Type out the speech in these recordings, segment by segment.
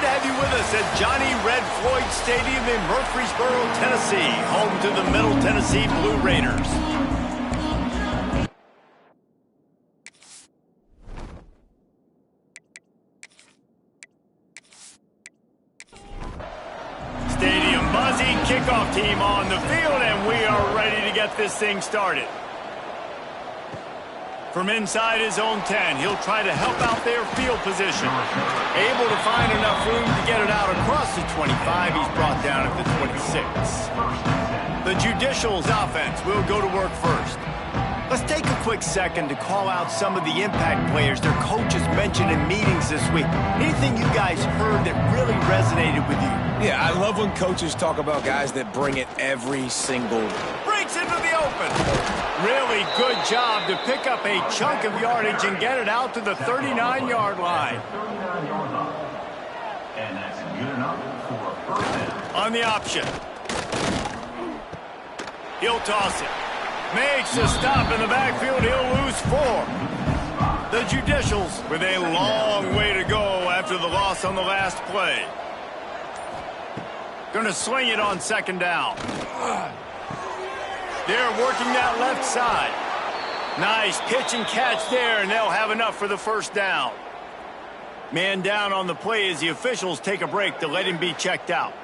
to have you with us at Johnny Red Floyd Stadium in Murfreesboro, Tennessee, home to the Middle Tennessee Blue Raiders. Stadium buzzing, kickoff team on the field, and we are ready to get this thing started. From inside his own 10, he'll try to help out their field position. Able to find enough room to get it out across the 25. He's brought down at the 26. The Judicials offense will go to work first. Let's take a quick second to call out some of the impact players their coaches mentioned in meetings this week. Anything you guys heard that really resonated with you? Yeah, I love when coaches talk about guys that bring it every single day. Breaks into the open. Really good job to pick up a chunk of yardage and get it out to the 39-yard line. And that's good enough for a first down. On the option. He'll toss it. Makes a stop in the backfield. He'll lose 4. The Judicials with a long way to go after the loss on the last play. Going to sling it on second down. They're working that left side. Nice pitch and catch there, and they'll have enough for the first down. Man down on the play as the officials take a break to let him be checked out.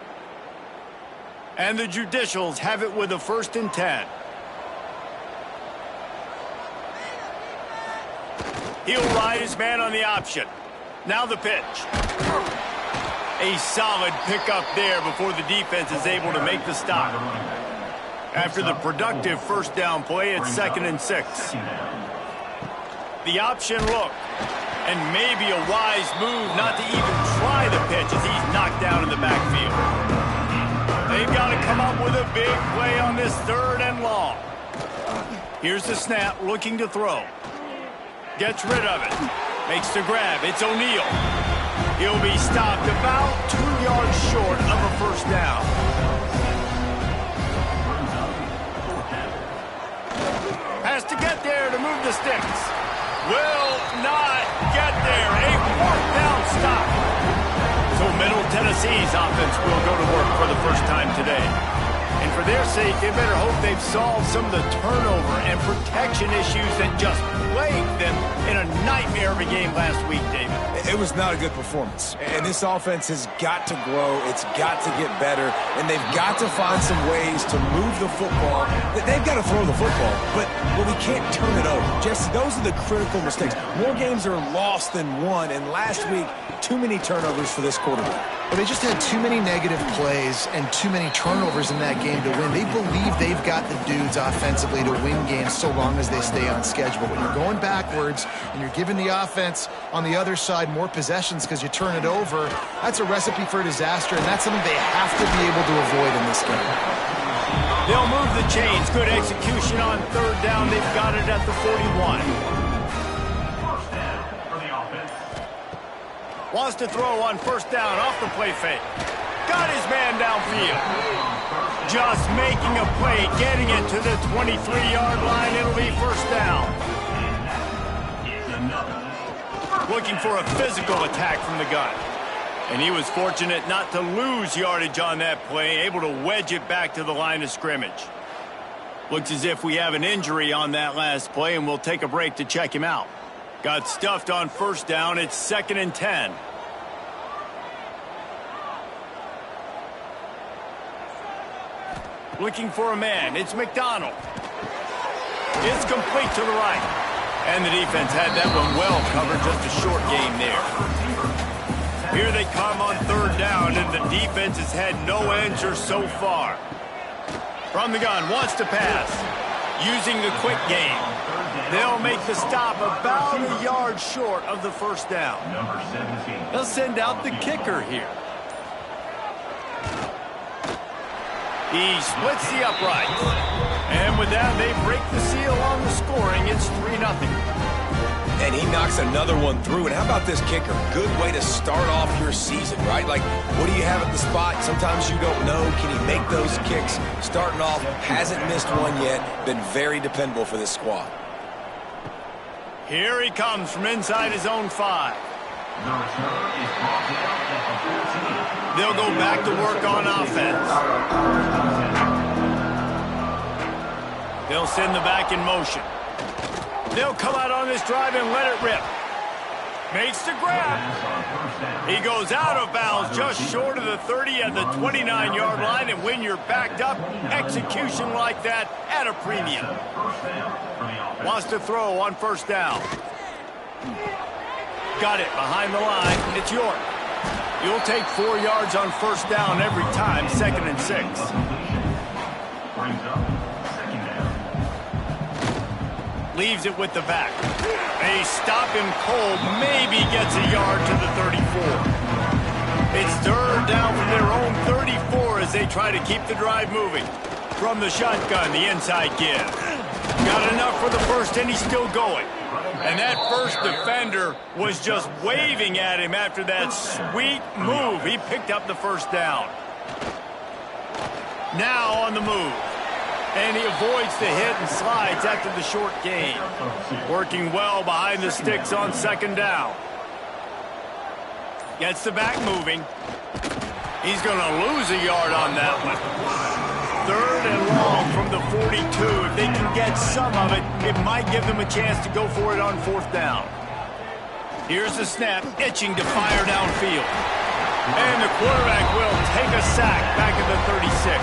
And the Judicials have it with a 1st and 10. He'll ride his man on the option. Now the pitch. A solid pickup there before the defense is able to make the stop. After the productive first down play, it's 2nd and 6. The option look. And maybe a wise move not to even try the pitch as he's knocked down in the backfield. They've got to come up with a big play on this 3rd and long. Here's the snap, looking to throw. Gets rid of it. Makes the grab. It's O'Neal. He'll be stopped about 2 yards short of a first down. Has to get there to move the sticks. Will not get there. A 4th down stop. So Middle Tennessee's offense will go to work for the first time today. And for their sake, they better hope they've solved some of the turnover and protection issues that just plagued them in a nightmare of a game last week, David. It was not a good performance. And this offense has got to grow. It's got to get better. And they've got to find some ways to move the football. They've got to throw the football, but we can't turn it over. Jesse, those are the critical mistakes. More games are lost than won. And last week, too many turnovers for this quarterback. Well, they just had too many negative plays and too many turnovers in that game to win. They believe they've got the dudes offensively to win games so long as they stay on schedule. When you're going backwards and you're giving the offense on the other side more possessions because you turn it over, that's a recipe for disaster, and that's something they have to be able to avoid in this game. They'll move the chains. Good execution on 3rd down. They've got it at the 41. Wants to throw on 1st down off the play fake. Got his man downfield. Just making a play, getting it to the 23-yard line. It'll be 1st down. Looking for a physical attack from the gun. And he was fortunate not to lose yardage on that play, able to wedge it back to the line of scrimmage. Looks as if we have an injury on that last play, and we'll take a break to check him out. Got stuffed on 1st down. It's 2nd and 10. Looking for a man. It's McDonald. It's complete to the right. And the defense had that one well covered. Just a short game there. Here they come on 3rd down, and the defense has had no answer so far. From the gun, wants to pass. Using the quick game. They'll make the stop about a yard short of the 1st down. They'll send out the kicker here. He splits the uprights. And with that, they break the seal on the scoring. It's 3-0. And he knocks another one through. And how about this kicker? Good way to start off your season, right? Like, what do you have at the spot? Sometimes you don't know. Can he make those kicks? Starting off, hasn't missed one yet. Been very dependable for this squad. Here he comes from inside his own 5. The return is brought down at the 14. They'll go back to work on offense. They'll send the back in motion. They'll come out on this drive and let it rip. Makes the grab. He goes out of bounds just short of the 30 at the 29-yard line, and when you're backed up, execution like that at a premium. Wants to throw on first down. Got it behind the line. It's York. You'll take 4 yards on first down every time, 2nd and 6. Brings up second down. Leaves it with the back. They stop him cold, maybe gets a yard to the 34. It's 3rd down from their own 34 as they try to keep the drive moving. From the shotgun, the inside give. Got enough for the first, and he's still going. And that first defender was just waving at him after that sweet move. He picked up the first down. Now on the move. And he avoids the hit and slides after the short gain. Working well behind the sticks on 2nd down. Gets the back moving. He's going to lose a yard on that one. 3rd and long from the 42. If they can get some of it, it might give them a chance to go for it on 4th down. Here's the snap, itching to fire downfield. And the quarterback will take a sack back at the 36.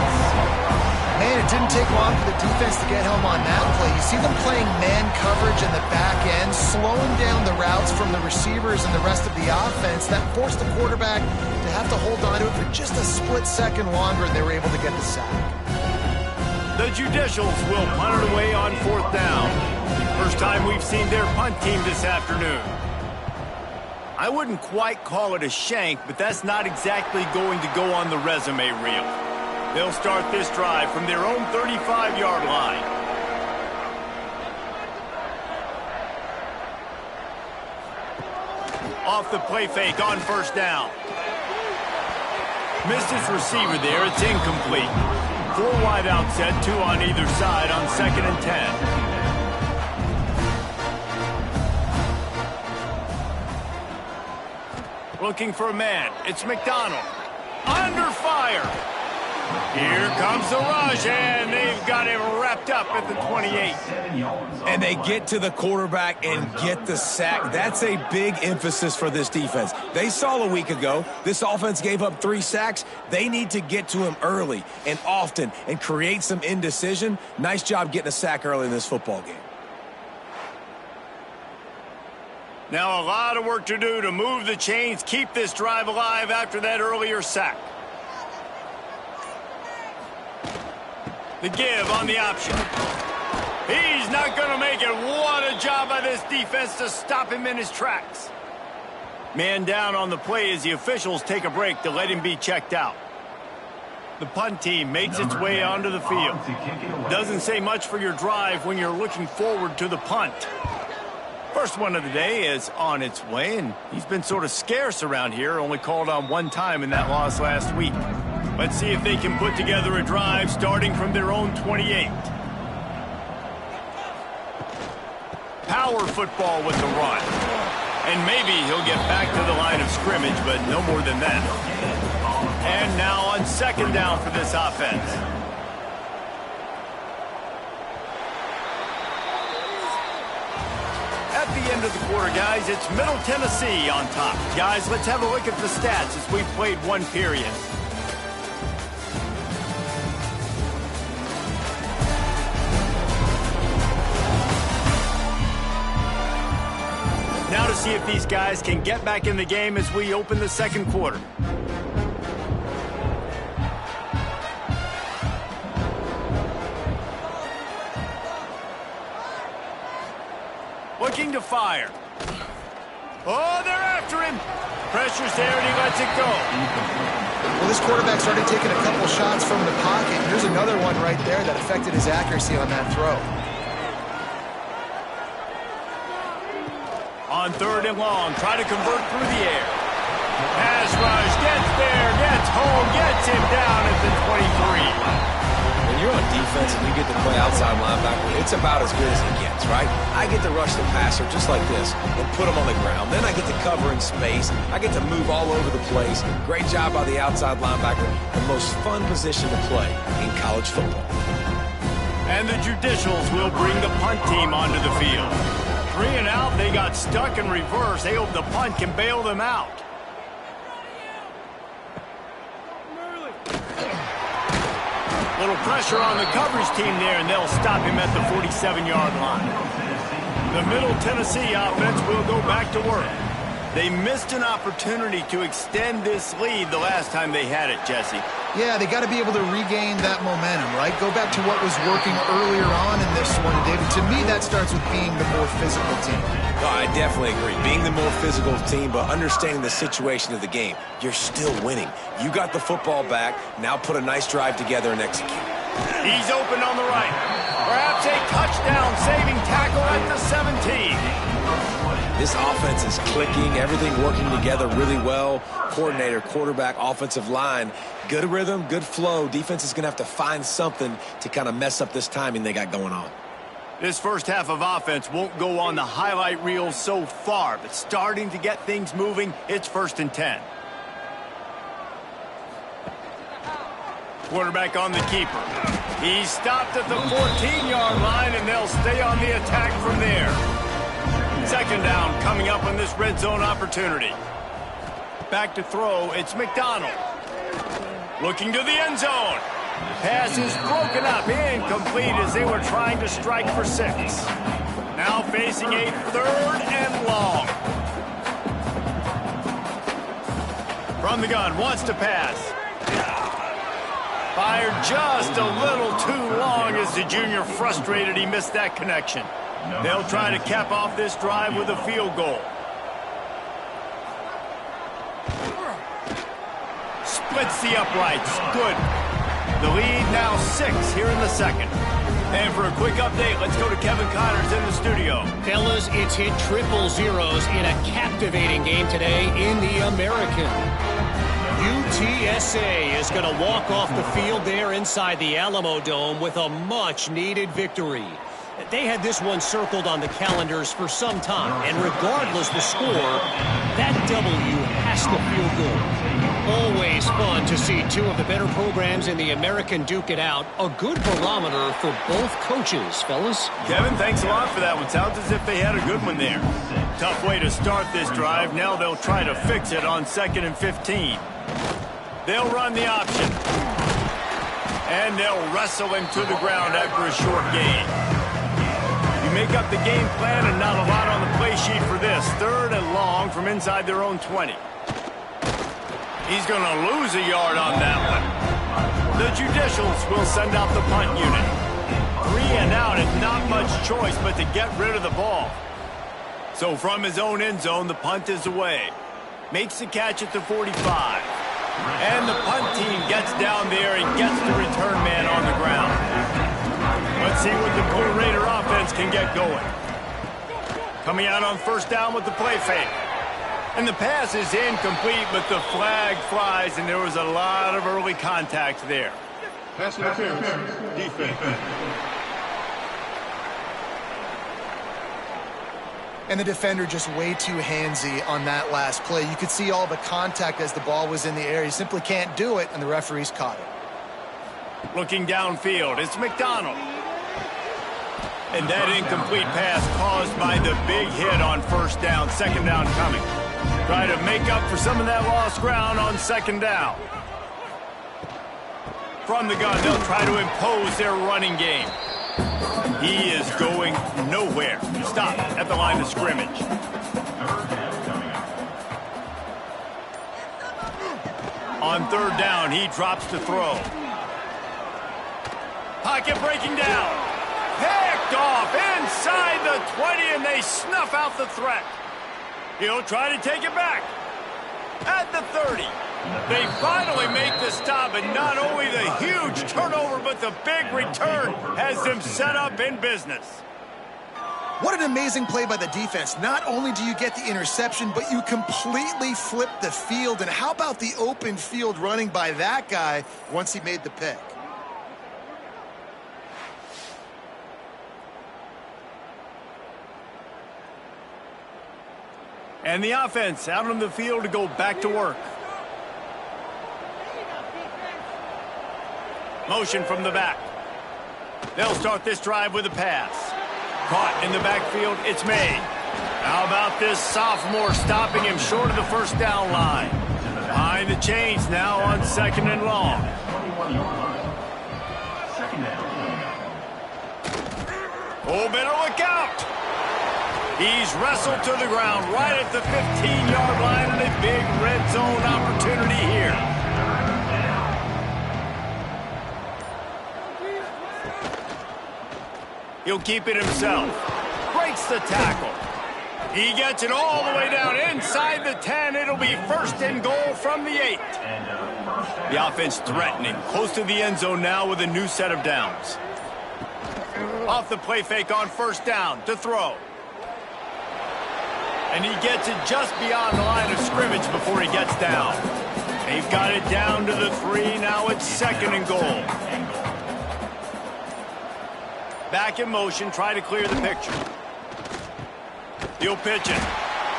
Man, it didn't take long for the defense to get home on that play. You see them playing man coverage in the back end, slowing down the routes from the receivers and the rest of the offense. That forced the quarterback to have to hold on to it for just a split second longer, and they were able to get the sack. The Judicials will punt it away on 4th down. First time we've seen their punt team this afternoon. I wouldn't quite call it a shank, but that's not exactly going to go on the resume reel. They'll start this drive from their own 35-yard line. Off the play fake on first down. Missed his receiver there. It's incomplete. 4 wide out set, 2 on either side on 2nd and 10. Looking for a man. It's McDonald. Under fire. Here comes the rush, and they've got him wrapped up at the 28. And they get to the quarterback and get the sack. That's a big emphasis for this defense. They saw a week ago, this offense gave up 3 sacks. They need to get to him early and often and create some indecision. Nice job getting a sack early in this football game. Now a lot of work to do to move the chains, keep this drive alive after that earlier sack. The give on the option. He's not going to make it. What a job by this defense to stop him in his tracks. Man down on the play as the officials take a break to let him be checked out. The punt team makes its way onto the field. Doesn't say much for your drive when you're looking forward to the punt. First one of the day is on its way, and he's been sort of scarce around here, only called on 1 time in that loss last week. Let's see if they can put together a drive starting from their own 28. Power football with the run. And maybe he'll get back to the line of scrimmage, but no more than that. And now on 2nd down for this offense. At the end of the quarter, guys, it's Middle Tennessee on top. Guys, let's have a look at the stats as we've played 1 period. Now to see if these guys can get back in the game as we open the 2nd quarter. Looking to fire. Oh, they're after him. Pressure's there, and he lets it go. Well, this quarterback started taking a couple shots from the pocket. Here's another one right there that affected his accuracy on that throw. On 3rd and long, try to convert through the air. Pass rush, gets there, gets home, gets him down at the 23. When you're on defense and you get to play outside linebacker, it's about as good as it gets, right? I get to rush the passer just like this and put him on the ground. Then I get to cover in space. I get to move all over the place. Great job by the outside linebacker. The most fun position to play in college football. And the Judicials will bring the punt team onto the field. 3 and out, they got stuck in reverse. They hope the punt can bail them out. Little pressure on the coverage team there, and they'll stop him at the 47-yard line. The Middle Tennessee offense will go back to work. They missed an opportunity to extend this lead the last time they had it, Jesse. Yeah, they got to be able to regain that momentum, right? Go back to what was working earlier on in this one, David. To me, that starts with being the more physical team. No, I definitely agree. Being the more physical team, but understanding the situation of the game. You're still winning. You got the football back. Now put a nice drive together and execute. He's open on the right. Perhaps a touchdown-saving tackle at the 17. This offense is clicking, everything working together really well. Coordinator, quarterback, offensive line, good rhythm, good flow. Defense is going to have to find something to kind of mess up this timing they got going on. This first half of offense won't go on the highlight reel so far, but starting to get things moving, it's 1st and 10. Quarterback on the keeper. He's stopped at the 14-yard line, and they'll stay on the attack from there. 2nd down coming up on this red zone opportunity. Back to throw, it's McDonald. Looking to the end zone. Pass is broken up, incomplete as they were trying to strike for 6. Now facing a 3rd and long. From the gun, wants to pass. Fired just a little too long as the junior frustrated he missed that connection. They'll try to cap off this drive with a field goal. Splits the uprights. Good. The lead now 6 here in the 2nd. And for a quick update, let's go to Kevin Connors in the studio. Fellas, it's hit triple zeros in a captivating game today in the American. UTSA is going to walk off the field there inside the Alamo Dome with a much-needed victory. They had this one circled on the calendars for some time, and regardless the score, that W has to feel good. Always fun to see 2 of the better programs in the American duke it out. A good barometer for both coaches, fellas. Kevin, thanks a lot for that one. Sounds as if they had a good one there. Tough way to start this drive. Now they'll try to fix it on 2nd and 15. They'll run the option. And they'll wrestle him to the ground after a short gain. You make up the game plan and not a lot on the play sheet for this. 3rd and long from inside their own 20. He's going to lose a yard on that one. The Judicials will send out the punt unit. 3 and out and not much choice but to get rid of the ball. So from his own end zone, the punt is away. Makes the catch at the 45. And the punt team gets down there and gets the return man on the ground. Let's see what the Blue Raider offense can get going. Coming out on 1st down with the play fake. And the pass is incomplete, but the flag flies, and there was a lot of early contact there. Pass interference, defense. And the defender just way too handsy on that last play. You could see all the contact as the ball was in the air. He simply can't do it, and the referees caught it. Looking downfield, it's McDonald. And that incomplete pass caused by the big hit on 1st down, 2nd down coming. Try to make up for some of that lost ground on 2nd down. From the gun, they'll try to impose their running game. He is going nowhere. Stop at the line of scrimmage. On 3rd down, he drops to throw. Pocket breaking down. Picked off inside the 20, and they snuff out the threat. He'll try to take it back. At the 30. They finally make the stop, and not only the huge turnover, but the big return has them set up in business. What an amazing play by the defense. Not only do you get the interception, but you completely flip the field. And how about the open field running by that guy once he made the pick? And the offense out on the field to go back to work. Motion from the back. They'll start this drive with a pass. Caught in the backfield, it's made. How about this sophomore stopping him short of the first down line? Behind the chains now on 2nd and long. Oh, better look out. He's wrestled to the ground right at the 15-yard line and a big red zone opportunity here. He'll keep it himself. Breaks the tackle. He gets it all the way down inside the 10. It'll be 1st and goal from the 8. The offense threatening. Close to the end zone now with a new set of downs. Off the play fake on 1st down to throw. And he gets it just beyond the line of scrimmage before he gets down. They've got it down to the 3. Now it's 2nd and goal. Back in motion, try to clear the picture. He'll pitch it.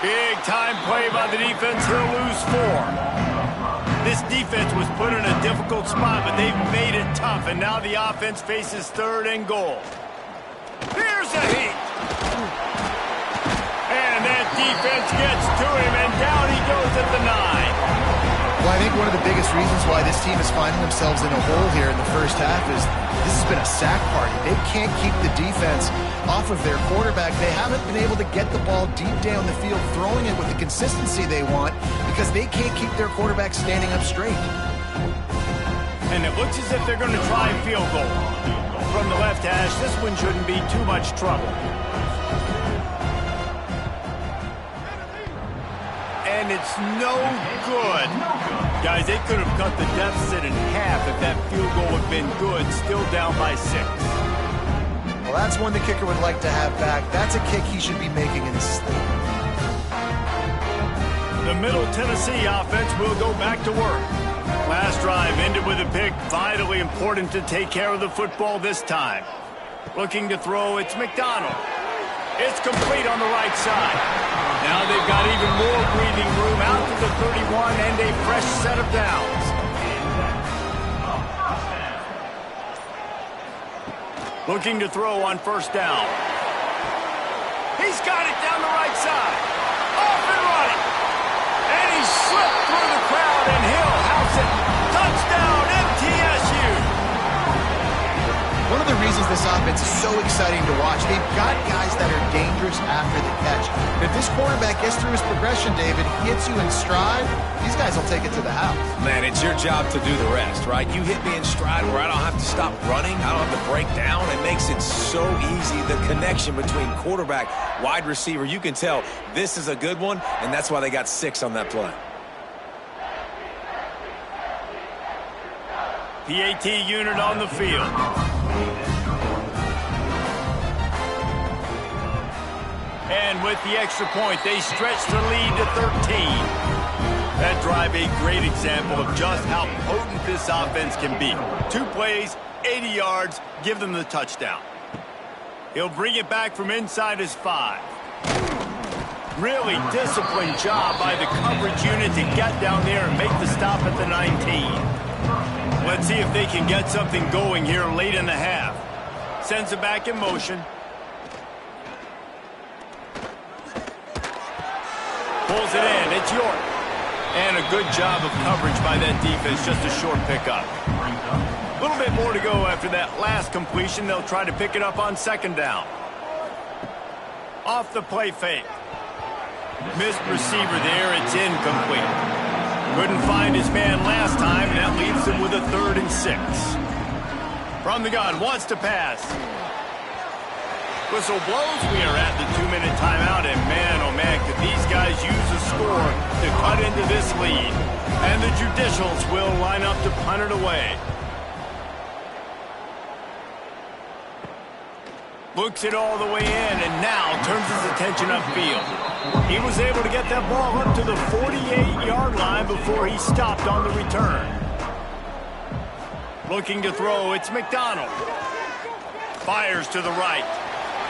Big time play by the defense. He'll lose 4. This defense was put in a difficult spot, but they've made it tough, and now the offense faces 3rd and goal. Here's a heat. And that defense gets to him, and down he goes at the 9. Well, I think one of the biggest reasons why this team is finding themselves in a hole here in the first half is this has been a sack party. They can't keep the defense off of their quarterback. They haven't been able to get the ball deep down the field, throwing it with the consistency they want because they can't keep their quarterback standing up straight. And it looks as if they're going to try a field goal. From the left hash, this one shouldn't be too much trouble. And it's no good. Guys, they could have cut the deficit in half if that field goal had been good, still down by 6. Well, that's one the kicker would like to have back. That's a kick he should be making in his sleep. The Middle Tennessee offense will go back to work. Last drive ended with a pick. Vitally important to take care of the football this time. Looking to throw, it's McDonald. It's complete on the right side. Now they've got even more breathing room out to the 31 and a fresh set of downs. Looking to throw on 1st down. He's got it down the right side. Off and running. And he slipped through the crowd and he'll house it. Touchdown, MTSU. One of the reasons this offense is so exciting to watch, they've got guys that are dangerous after the catch. And if this quarterback gets through his progression, David, hits you in stride, these guys will take it to the house. Man, it's your job to do the rest, right? You hit me in stride where I don't have to stop running. I don't have to break down. It makes it so easy. The connection between quarterback, wide receiver, you can tell this is a good one, and that's why they got 6 on that play. PAT unit on the field. And with the extra point, they stretch the lead to 13. That drive a great example of just how potent this offense can be. 2 plays, 80 yards, give them the touchdown. He'll bring it back from inside his 5. Really disciplined job by the coverage unit to get down there and make the stop at the 19. Let's see if they can get something going here late in the half. Sends it back in motion. Pulls it in. It's York. And a good job of coverage by that defense. Just a short pickup. A little bit more to go after that last completion. They'll try to pick it up on 2nd down. Off the play fake. Missed receiver there. It's incomplete. Couldn't find his man last time, and that leaves him with a 3rd and 6. From the gun, wants to pass. Whistle blows. We are at the 2-minute timeout, and man, oh man, could these guys use a score to cut into this lead. And the Judicials will line up to punt it away. Looks it all the way in, and now turns his attention upfield. He was able to get that ball up to the 48-yard line before he stopped on the return. Looking to throw, it's McDonald. Fires to the right.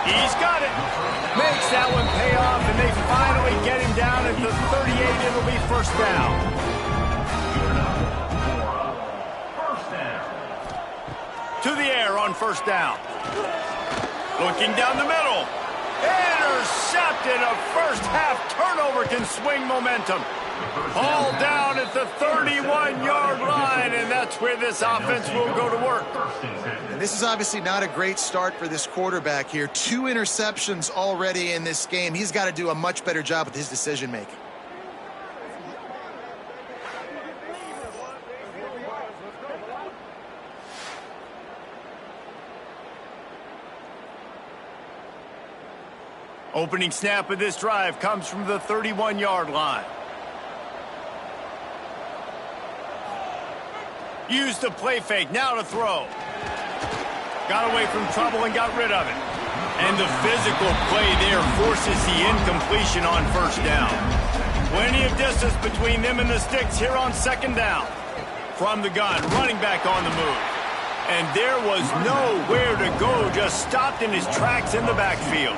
He's got it. Makes that one pay off, and they finally get him down at the 38. It'll be first down. To the air on first down. Looking down the middle. Intercepted. A first-half turnover can swing momentum. All down at the 31-yard line, and that's where this offense will go to work. And this is obviously not a great start for this quarterback here. 2 interceptions already in this game. He's got to do a much better job with his decision-making. Opening snap of this drive comes from the 31-yard line. Used the play fake, now to throw. Got away from trouble and got rid of it. And the physical play there forces the incompletion on first down. Plenty of distance between them and the sticks here on second down. From the gun, running back on the move. And there was nowhere to go, just stopped in his tracks in the backfield.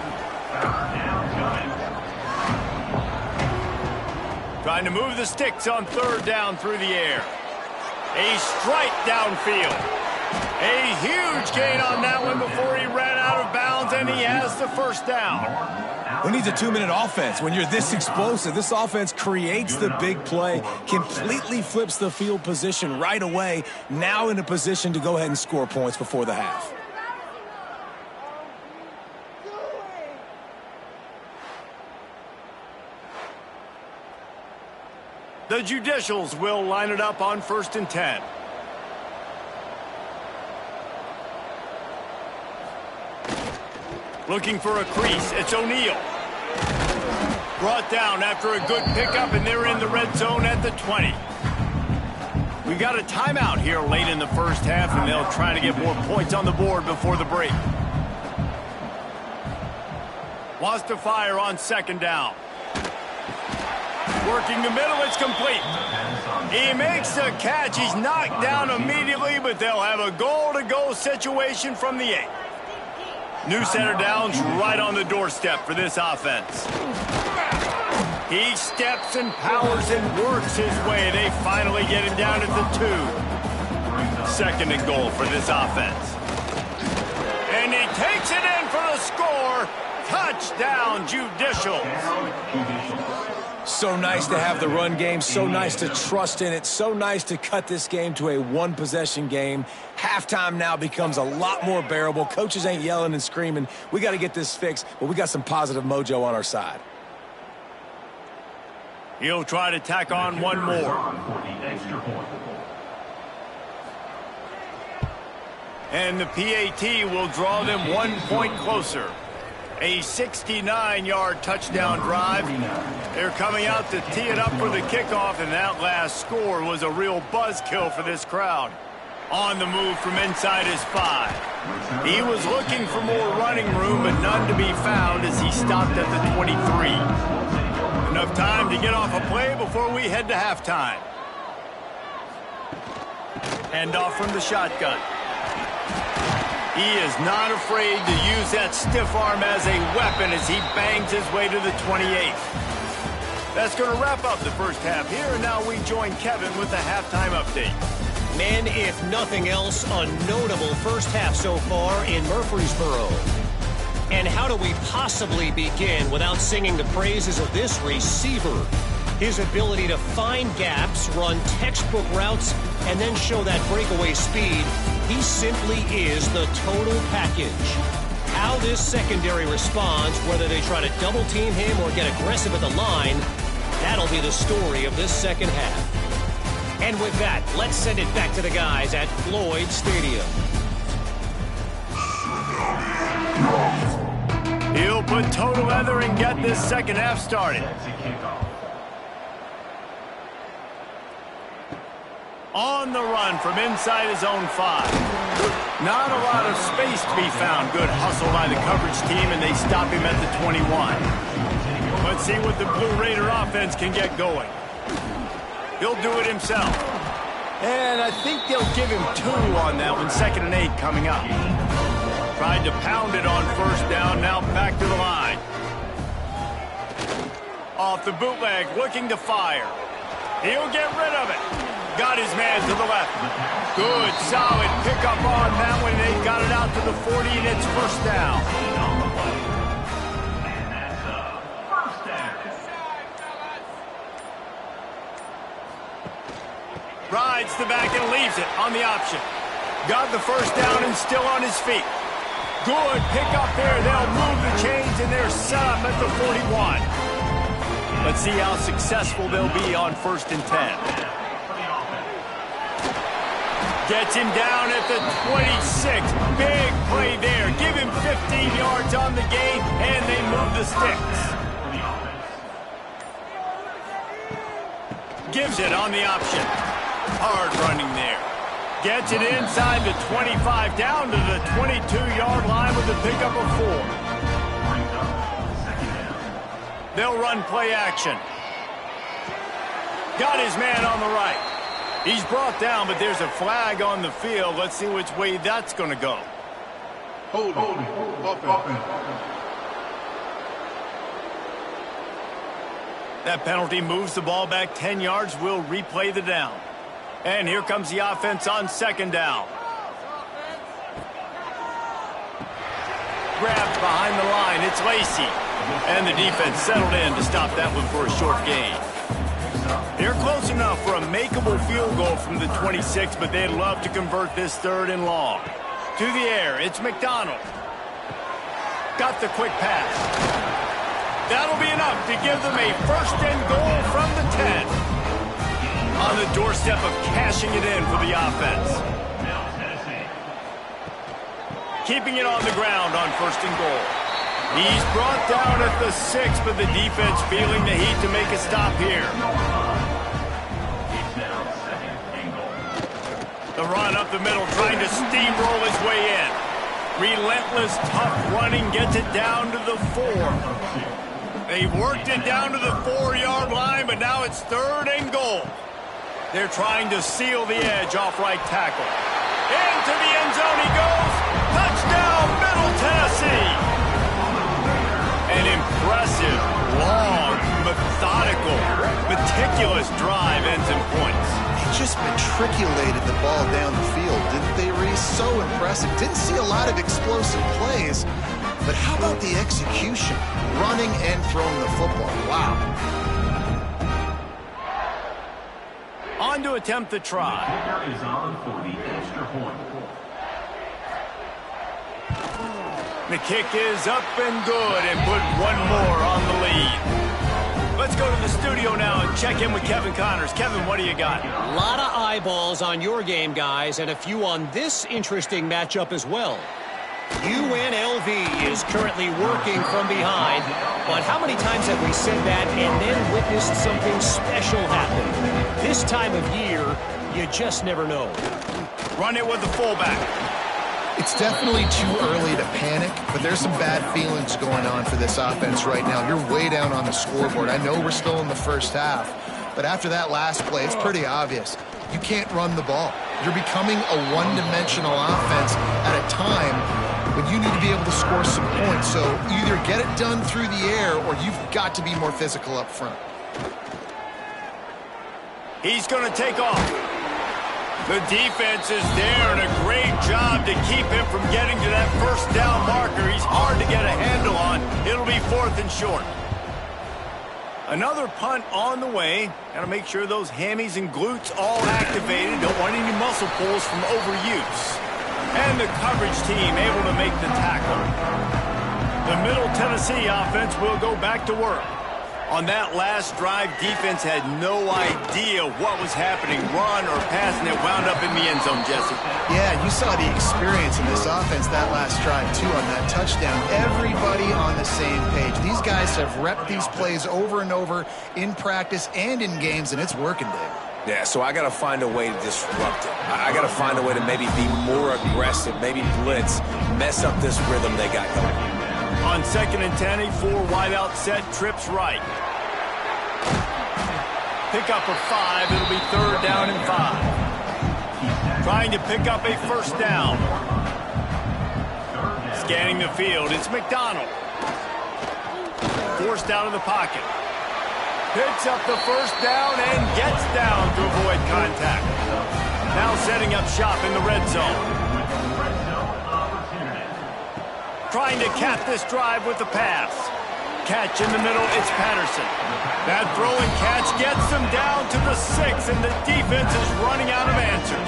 Trying to move the sticks on third down through the air. A strike downfield. A huge gain on that one before he ran out of bounds, and he has the first down. Who needs a 2-minute offense when you're this explosive? This offense creates the big play, completely flips the field position right away, now in a position to go ahead and score points before the half. The Judicials will line it up on 1st and 10. Looking for a crease, it's O'Neal. Brought down after a good pickup, and they're in the red zone at the 20. We got a timeout here late in the first half, and they'll try to get more points on the board before the break. Wants to fire on second down. Working the middle, it's complete. He makes the catch. He's knocked down immediately, but they'll have a goal-to-go situation from the 8. New center down's right on the doorstep for this offense. He steps and powers and works his way. They finally get him down at the 2. Second and goal for this offense. And he takes it in for the score. Touchdown, Judicials. So nice to have the run game, so nice to trust in it, so nice to cut this game to a one-possession game. Halftime now becomes a lot more bearable. Coaches ain't yelling and screaming. We got to get this fixed, but we got some positive mojo on our side. He'll try to tack on one more. And the PAT will draw them 1 point closer. A 69-yard touchdown drive. They're coming out to tee it up for the kickoff, and that last score was a real buzzkill for this crowd. On the move from inside his 5. He was looking for more running room, but none to be found as he stopped at the 23. Enough time to get off a play before we head to halftime. Handoff from the shotgun. He is not afraid to use that stiff arm as a weapon as he bangs his way to the 28th. That's going to wrap up the first half here, and now we join Kevin with the halftime update. Men, if nothing else, a notable first half so far in Murfreesboro. And how do we possibly begin without singing the praises of this receiver? His ability to find gaps, run textbook routes, and then show that breakaway speed. He simply is the total package. How this secondary responds, whether they try to double team him or get aggressive at the line, that'll be the story of this second half. And with that, let's send it back to the guys at Floyd Stadium. He'll put total leather and get this second half started. On the run from inside his own 5. Not a lot of space to be found. Good hustle by the coverage team, and they stop him at the 21. Let's see what the Blue Raider offense can get going. He'll do it himself. And I think they'll give him 2 on that one. 2nd and 8 coming up. Tried to pound it on first down, now back to the line. Off the bootleg, looking to fire. He'll get rid of it. Got his man to the left. Good, solid pickup on that one. They got it out to the 40, and it's first down. Rides the back and leaves it on the option. Got the first down and still on his feet. Good pickup there. They'll move the chains, and they're set up at the 41. Let's see how successful they'll be on 1st and 10. Gets him down at the 26. Big play there. Give him 15 yards on the game, and they move the sticks. Gives it on the option. Hard running there. Gets it inside the 25, down to the 22-yard line with a pickup of 4. They'll run play action. Got his man on the right. He's brought down, but there's a flag on the field. Let's see which way that's going to go. Holding. Offense. That penalty moves the ball back 10 yards. We'll replay the down. And here comes the offense on 2nd down. Grabbed behind the line. It's Lacy. And the defense settled in to stop that one for a short gain. They're close enough for a makeable field goal from the 26, but they'd love to convert this 3rd and long. To the air, it's McDonald. Got the quick pass. That'll be enough to give them a 1st and goal from the 10. On the doorstep of cashing it in for the offense. Keeping it on the ground on 1st and goal. He's brought down at the 6, but the defense feeling the heat to make a stop here. The run up the middle, trying to steamroll his way in. Relentless, tough running, gets it down to the 4. They worked it down to the 4-yard line, but now it's 3rd and goal. They're trying to seal the edge off right tackle. Into the end zone he goes. Touchdown, Middle Tennessee. An impressive, long, methodical, meticulous drive ends in points. They just matriculated the ball down the field, didn't they, Reese? So impressive. Didn't see a lot of explosive plays, but how about the execution? Running and throwing the football. Wow. On to attempt the try. The kicker is on for the extra point. The kick is up and good and put one more on the lead. Let's go to the studio now and check in with Kevin Connors. Kevin, what do you got? A lot of eyeballs on your game, guys, and a few on this interesting matchup as well. UNLV is currently working from behind, but how many times have we said that and then witnessed something special happen? This time of year, you just never know. Run it with the fullback. It's definitely too early to panic, but there's some bad feelings going on for this offense right now. You're way down on the scoreboard. I know we're still in the 1st half, but after that last play, it's pretty obvious. You can't run the ball. You're becoming a one-dimensional offense at a time when you need to be able to score some points. So either get it done through the air or you've got to be more physical up front. He's going to take off. The defense is there, and a great job to keep him from getting to that 1st down marker. He's hard to get a handle on. It'll be 4th and short. Another punt on the way. Got to make sure those hammies and glutes all activated. Don't want any muscle pulls from overuse. And the coverage team able to make the tackle. The Middle Tennessee offense will go back to work. On that last drive, defense had no idea what was happening, run or pass, and it wound up in the end zone, Jesse. Yeah, you saw the experience in this offense that last drive, too, on that touchdown. Everybody on the same page. These guys have repped these plays over and over in practice and in games, and it's working, Dave. Yeah, so I got to find a way to disrupt it. I got to find a way to maybe be more aggressive, maybe blitz, mess up this rhythm they got going. On 2nd and 10, a 4-wideout set, trips right. Pickup of 5, it'll be 3rd down and 5. Trying to pick up a 1st down. Scanning the field, it's McDonald. Forced out of the pocket. Picks up the first down and gets down to avoid contact. Now setting up shop in the red zone. Trying to cap this drive with the pass. Catch in the middle, it's Patterson. That throw and catch gets them down to the 6, and the defense is running out of answers.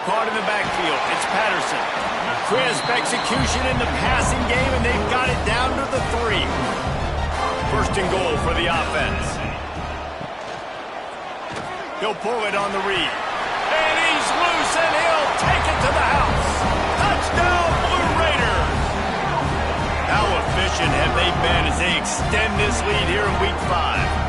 Caught in the backfield, it's Patterson. Crisp execution in the passing game, and they've got it down to the 3. First and goal for the offense. He'll pull it on the read. And he's loose, and he'll take it to the house. Touchdown, Blue Raiders! How efficient have they been as they extend this lead here in Week 5?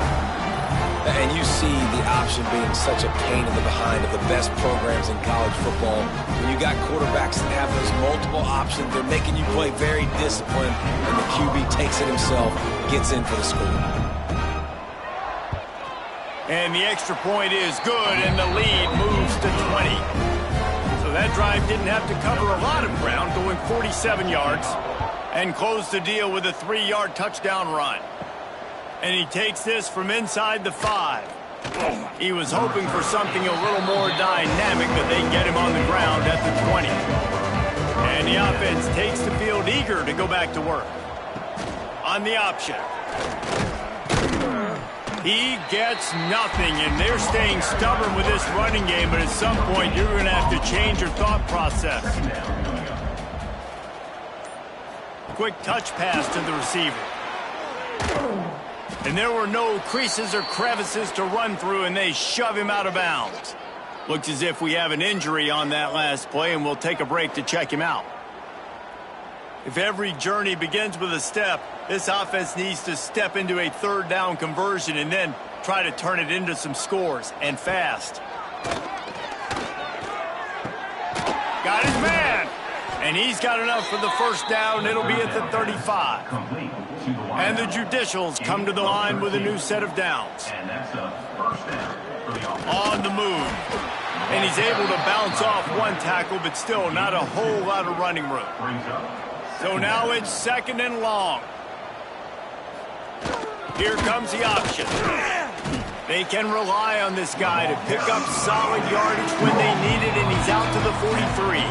And you see the option being such a pain in the behind of the best programs in college football. When you got quarterbacks that have those multiple options, they're making you play very disciplined, and the QB takes it himself, gets in for the score. And the extra point is good, and the lead moves to 20. So that drive didn't have to cover a lot of ground, going 47 yards, and closed the deal with a 3-yard touchdown run. And he takes this from inside the 5. He was hoping for something a little more dynamic, but they get him on the ground at the 20. And the offense takes the field eager to go back to work. On the option. He gets nothing, and they're staying stubborn with this running game, but at some point you're going to have to change your thought process. Quick touch pass to the receiver. And there were no creases or crevices to run through, and they shove him out of bounds. Looks as if we have an injury on that last play, and we'll take a break to check him out. If every journey begins with a step, this offense needs to step into a third down conversion and then try to turn it into some scores, and fast. Got his man, and he's got enough for the first down. It'll be at the 35. And the Judicials come to the line with a new set of downs. On the move. And he's able to bounce off one tackle, but still not a whole lot of running room. So now it's second and long. Here comes the option. They can rely on this guy to pick up solid yardage when they need it, and he's out to the 43.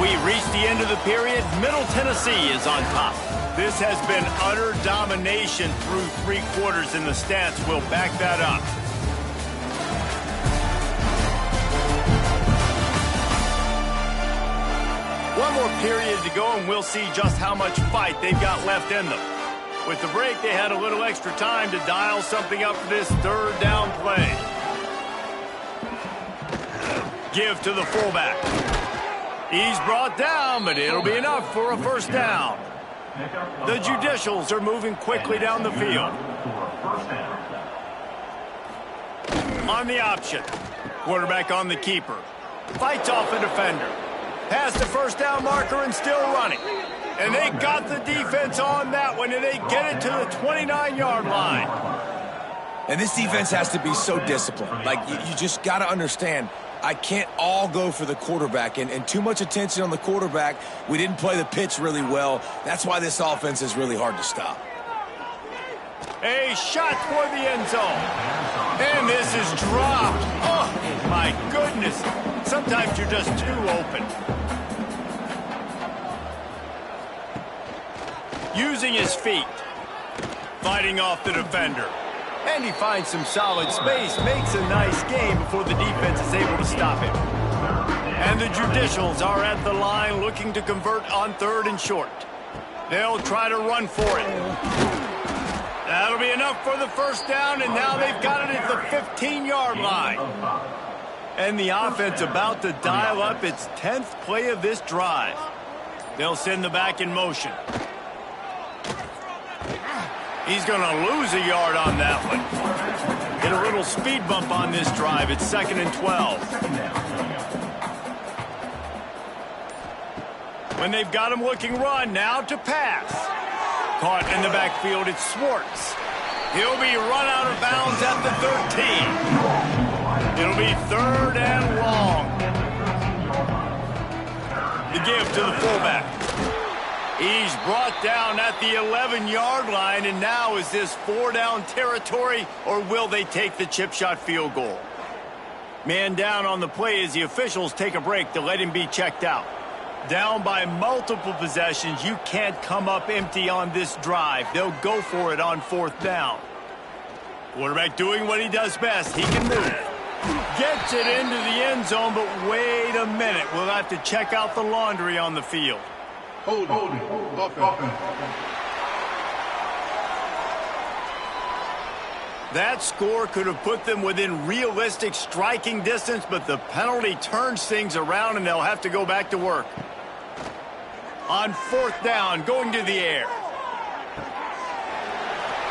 We reach the end of the period. Middle Tennessee is on top. This has been utter domination through 3 quarters, and the stats will back that up. One more period to go, and we'll see just how much fight they've got left in them. With the break, they had a little extra time to dial something up for this third down play. Give to the fullback. He's brought down, but it'll be enough for a first down. The Judicials are moving quickly down the field. On the option. Quarterback on the keeper. Fights off a defender. Past the first down marker and still running. And they got the defense on that one, and they get it to the 29-yard line. And this defense has to be so disciplined. Like, you just got to understand, I can't all go for the quarterback, and too much attention on the quarterback. We didn't play the pitch really well. That's why this offense is really hard to stop. A shot for the end zone. And this is dropped. Oh, my goodness. Sometimes you're just too open. Using his feet. Fighting off the defender. And he finds some solid space, makes a nice game before the defense is able to stop him. And the Judicials are at the line looking to convert on 3rd and short. They'll try to run for it. That'll be enough for the first down, and now they've got it at the 15-yard line. And the offense about to dial up its 10th play of this drive. They'll send the back in motion. He's going to lose a yard on that one. Hit a little speed bump on this drive. It's 2nd and 12. When they've got him looking run, now to pass. Caught in the backfield, it's Schwartz. He'll be run out of bounds at the 13. It'll be 3rd and long. The give to the fullback. He's brought down at the 11-yard line, and now is this 4-down territory, or will they take the chip shot field goal? Man down on the play as the officials take a break to let him be checked out. Down by multiple possessions, you can't come up empty on this drive. They'll go for it on 4th down. Quarterback doing what he does best. He can move. Gets it into the end zone, but wait a minute. We'll have to check out the laundry on the field. Hold it. Offense. That score could have put them within realistic striking distance, but the penalty turns things around, and they'll have to go back to work. On 4th down, going to the air.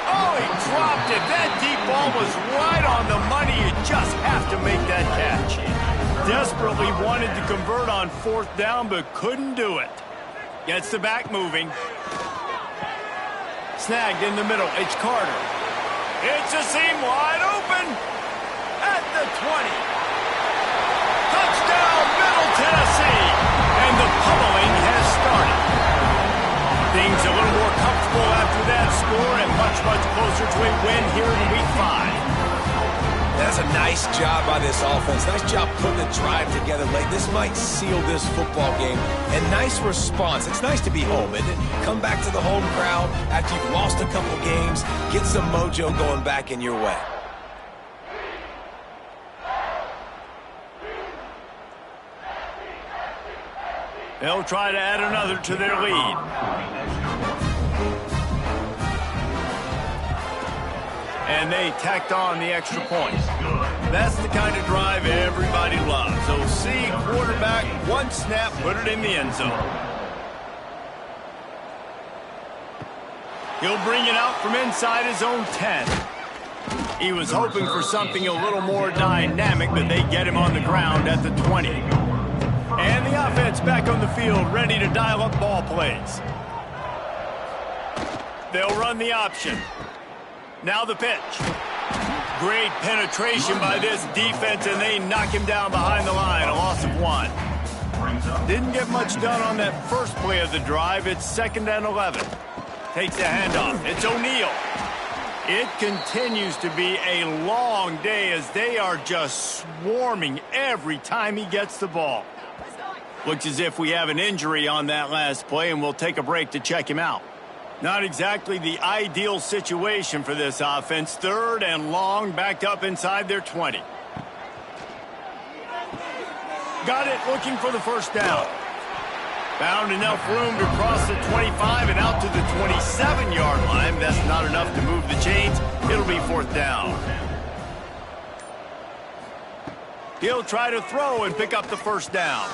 Oh, he dropped it. That deep ball was right on the money. You just have to make that catch. Desperately wanted to convert on 4th down, but couldn't do it. Gets the back moving. Snagged in the middle. It's Carter. It's a seam wide open at the 20. Touchdown, Middle Tennessee. And the pummeling has started. Things a little more comfortable after that score and much, much closer to a win here in Week 5. That's a nice job by this offense. Nice job putting the drive together late. This might seal this football game. And nice response. It's nice to be home, isn't it? Come back to the home crowd after you've lost a couple games. Get some mojo going back in your way. They'll try to add another to their lead. And they tacked on the extra point. That's the kind of drive everybody loves. OC quarterback, one snap, put it in the end zone. He'll bring it out from inside his own 10. He was hoping for something a little more dynamic, but they get him on the ground at the 20. And the offense back on the field, ready to dial up ball plays. They'll run the option. Now the pitch. Great penetration by this defense, and they knock him down behind the line, a loss of 1. Didn't get much done on that first play of the drive. It's 2nd and 11. Takes the handoff. It's O'Neal. It continues to be a long day as they are just swarming every time he gets the ball. Looks as if we have an injury on that last play, and we'll take a break to check him out. Not exactly the ideal situation for this offense. 3rd and long, backed up inside their 20. Got it, looking for the first down. Found enough room to cross the 25 and out to the 27-yard line. That's not enough to move the chains. It'll be 4th down. He'll try to throw and pick up the first down.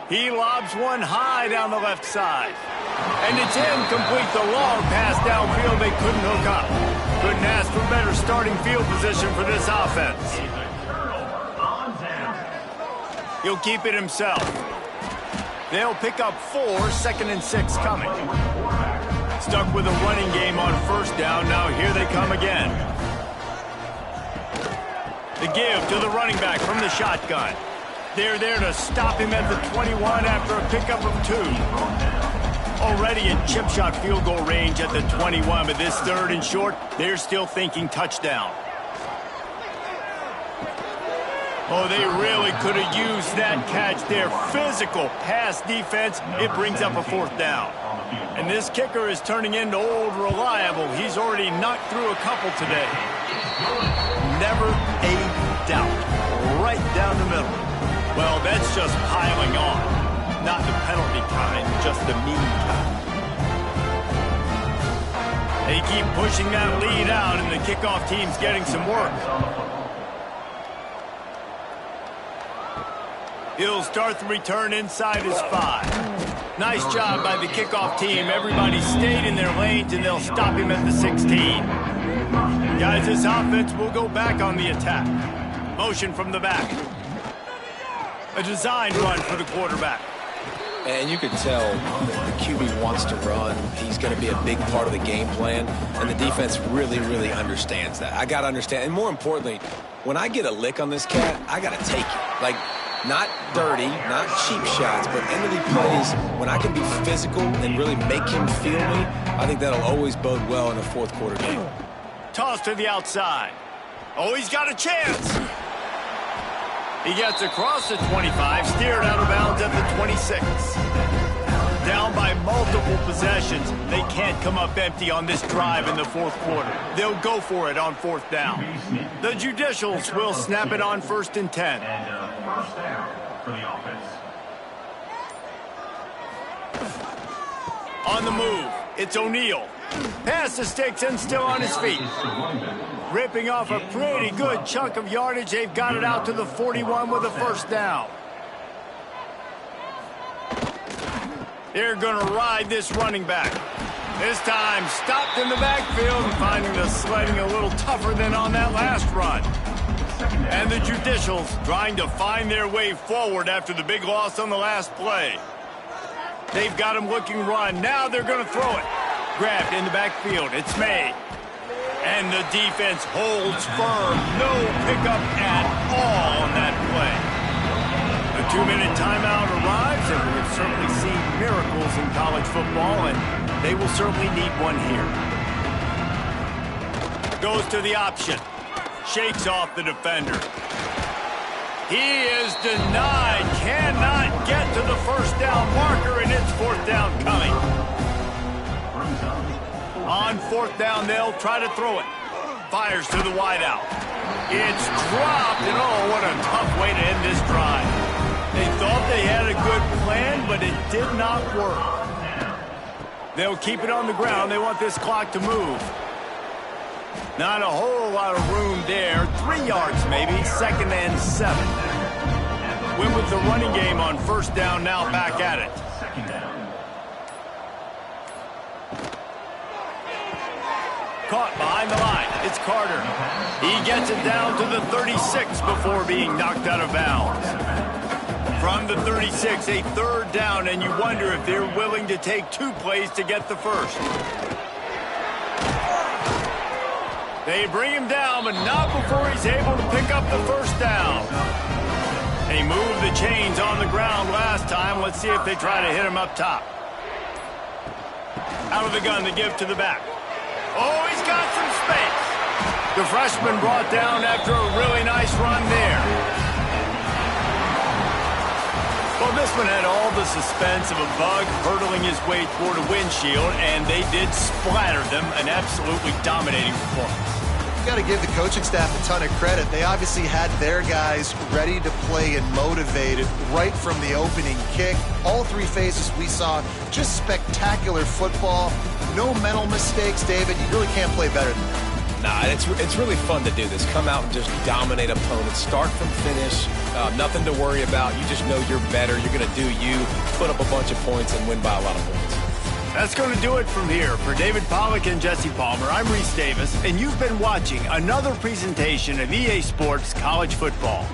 He lobs one high down the left side. And it's incomplete. The long pass downfield they couldn't hook up. Couldn't ask for better starting field position for this offense. He'll keep it himself. They'll pick up 4, 2nd and 6 coming. Stuck with a running game on 1st down. Now here they come again. The give to the running back from the shotgun. They're there to stop him at the 21 after a pickup of 2. Already in chip shot field goal range at the 21, but this 3rd and short, they're still thinking touchdown. Oh, they really could have used that catch there. Physical pass defense, it brings up a 4th down. And this kicker is turning into old reliable. He's already knocked through a couple today. Never a doubt. Right down the middle. Well, that's just piling on. Not the penalty kind, just the mean kind. They keep pushing that lead out, and the kickoff team's getting some work. He'll start the return inside his 5. Nice job by the kickoff team. Everybody stayed in their lanes, and they'll stop him at the 16. Guys, this offense will go back on the attack. Motion from the back. A design run for the quarterback. And you can tell the QB wants to run. He's going to be a big part of the game plan, and the defense really, really understands that. I got to understand, and more importantly, when I get a lick on this cat, I got to take it. Like, not dirty, not cheap shots, but end of the plays, when I can be physical and really make him feel me, I think that'll always bode well in a fourth quarter game. Toss to the outside. Oh, he's got a chance. He gets across the 25, steered out of bounds at the 26. Down by multiple possessions. They can't come up empty on this drive in the fourth quarter. They'll go for it on fourth down. The Judicials will snap it on 1st and 10. And first down for the offense. On the move, it's O'Neal. Past the sticks and still on his feet. Ripping off a pretty good chunk of yardage. They've got it out to the 41 with a first down. They're going to ride this running back. This time stopped in the backfield and finding the sledding a little tougher than on that last run. And the Judicials trying to find their way forward after the big loss on the last play. They've got him looking run. Now they're going to throw it. Grabbed in the backfield. It's May. And the defense holds firm. No pickup at all on that play. A 2-minute timeout arrives, and we have certainly seen miracles in college football, and they will certainly need one here. Goes to the option. Shakes off the defender. He is denied. Cannot get to the first down marker, and it's fourth down coming. On fourth down, they'll try to throw it. Fires to the wideout. It's dropped, and oh, what a tough way to end this drive. They thought they had a good plan, but it did not work. They'll keep it on the ground. They want this clock to move. Not a whole lot of room there. 3 yards maybe, 2nd and 7. Win with the running game on first down, now back at it. Caught behind the line. It's Carter. He gets it down to the 36 before being knocked out of bounds. From the 36, a third down, and you wonder if they're willing to take 2 plays to get the first. They bring him down, but not before he's able to pick up the first down. They moved the chains on the ground last time. Let's see if they try to hit him up top. Out of the gun, they give to the back. Oh, he's got some space. The freshman brought down after a really nice run there. Well, this one had all the suspense of a bug hurtling his way toward a windshield, and they did splatter them. An absolutely dominating performance. You got to give the coaching staff a ton of credit. They obviously had their guys ready to play and motivated right from the opening kick. All 3 phases we saw, just spectacular football. No mental mistakes, David. You really can't play better than that. Nah, it's really fun to do this. Come out and just dominate opponents. Start from finish. Nothing to worry about. You just know you're better. You're going to do you, put up a bunch of points, and win by a lot of points. That's going to do it from here. For David Pollack and Jesse Palmer, I'm Reese Davis, and you've been watching another presentation of EA Sports College Football.